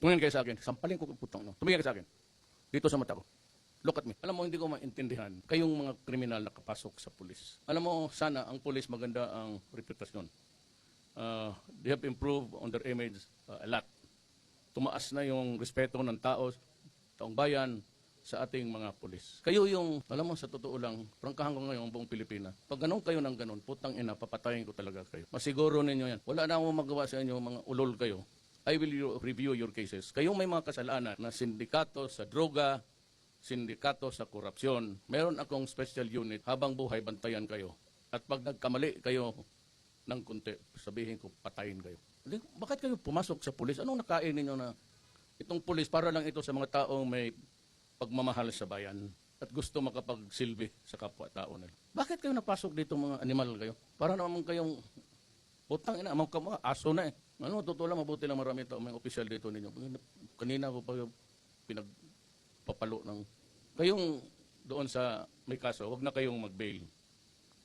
Tumingin kayo sa akin. Sampalin ko putang no. Tumingin kayo sa akin. Dito sa mata ko. Look at me. Alam mo, hindi ko maintindihan. Kayong mga kriminal nakapasok sa pulis. Alam mo, sana ang pulis maganda ang reputasyon. They have improved on their image a lot. Tumaas na yung respeto ng tao, taong bayan, sa ating mga pulis. Kayo yung, alam mo, sa totoo lang, prangkahan ko ngayon ang buong Pilipinas. Pag ganun kayo ng ganun, putang ina, papatayin ko talaga kayo. Masiguro ninyo yan. Wala na akong magawa sa inyo, mga ulol kayo. I will review your cases. Kayong may mga kasalanan na sindikato sa droga, sindikato sa korupsyon. Meron akong special unit, habang buhay, bantayan kayo. At pag nagkamali kayo ng kunti, sabihin ko, patayin kayo. Bakit kayo pumasok sa pulis? Anong nakain ninyo na itong pulis para lang ito sa mga taong may pagmamahal sa bayan at gusto makapagsilbi sa kapwa-tao nila? Bakit kayo napasok dito mga animal kayo? Para naman kayong putang ina, mga aso na eh. Ano, totoo lang, mabuti lang marami tao, may opisyal dito ninyo. Kanina ko pa pinagpapalo ng... Kayong doon sa may kaso, wag na kayong mag-bail.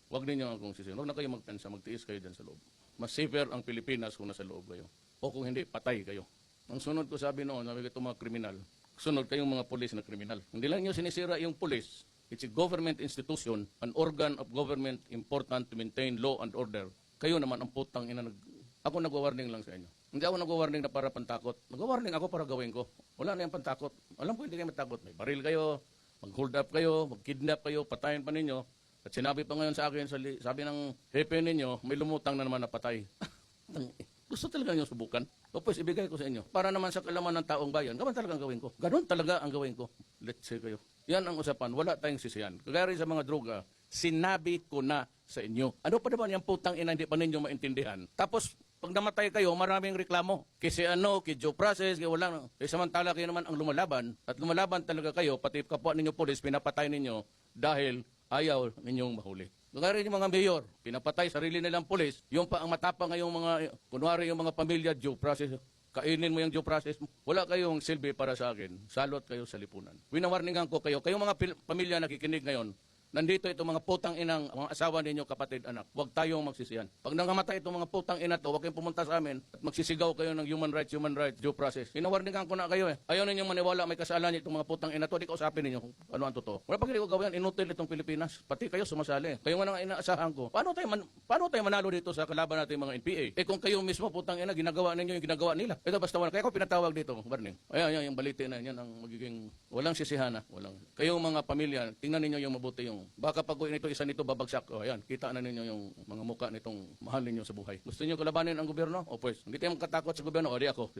Wag ninyo akong sisihin. Wag na kayong magtansa, magtiis kayo dyan sa loob. Mas safer ang Pilipinas kung nasa loob kayo. O kung hindi, patay kayo. Ang sunod ko sabi noon, sabi ko ito mga kriminal, sunod kayong mga pulis na kriminal. Hindi lang nyo sinisira yung pulis. It's a government institution, an organ of government important to maintain law and order. Kayo naman ang putang ina Ako nagwa-warning lang sa inyo. Hindi ako nagwa-warning na para pantakot. Nagwa-warning ako para gawin ko. Wala na yung pantakot. Alam ko hindi kayo matakot. May baril kayo, mag-hold up kayo, mag-kidnap kayo, patayin pa ninyo. At sinabi pa ngayon sa akin, sabi ng hepe ninyo, may lumutang na naman na patay. Gusto talaga nyo subukan? O pues, ibigay ko sa inyo. Para naman sa kalaman ng taong bayan, ganon talaga ang gawin ko. Ganon talaga ang gawin ko. Let's say kayo. Yan ang usapan. Wala tayong sisiyan. Kagaya rin sa mga droga, sinabi ko na sa inyo. Ano pa naman yung putang ina, hindi pa ninyo maintindihan. Tapos, pag namatay kayo, maraming reklamo. Kasi kay due process, kaya walang. Samantala kayo naman ang lumalaban. At lumalaban talaga kayo, pati kapwa ninyo polis, pinapatay ninyo dahil ayaw ninyong mahuli. Kagaya rin yung mga mayor, pinapatay sarili nilang polis. Yung pa ang matapang ngayong mga, kunwari yung mga pamilya, due process. Kainin mo yung due process mo. Wala kayong silbi para sa akin. Salot kayo sa lipunan. Winawarningan ko kayo. Kayong mga pamilya nakikinig ngayon, nandito itong mga putang inang, mga asawa ninyo, kapatid, anak. Huwag tayong magsisiyan. Pag nangamatay itong mga putang ina to, huwag kayong pumunta sa amin at magsisigaw kayo ng human rights, due process. Inawarningan ko na kayo eh. Ayaw ninyong maniwala, may kasalanan itong mga putang ina to. Di ko usapin ninyo kung ano ang totoo. Wala pag hindi ko gawin, inutil itong Pilipinas. Pati kayo sumasali. Kayo nga nang inaasahan ko. Paano tayo manalo dito sa kalaban natin mga NPA? Eh kung kayo mismo putang ina, ginagawa ninyo yung ginagawa nila. Ito basta wala. Kaya ko pinatawag dito, Barney. Ayan, yung balite na yan ang magiging walang sisihana. Walang. Kayong mga pamilya, tingnan ninyo yung mabuti yung baka pag ito isa nito babagsak. O ayan, kita na ninyo yung mga muka nitong mahal ninyo sa buhay. Gusto niyo kalabanin ang gobyerno? O pues, hindi tayo makatakot sa gobyerno. O di ako.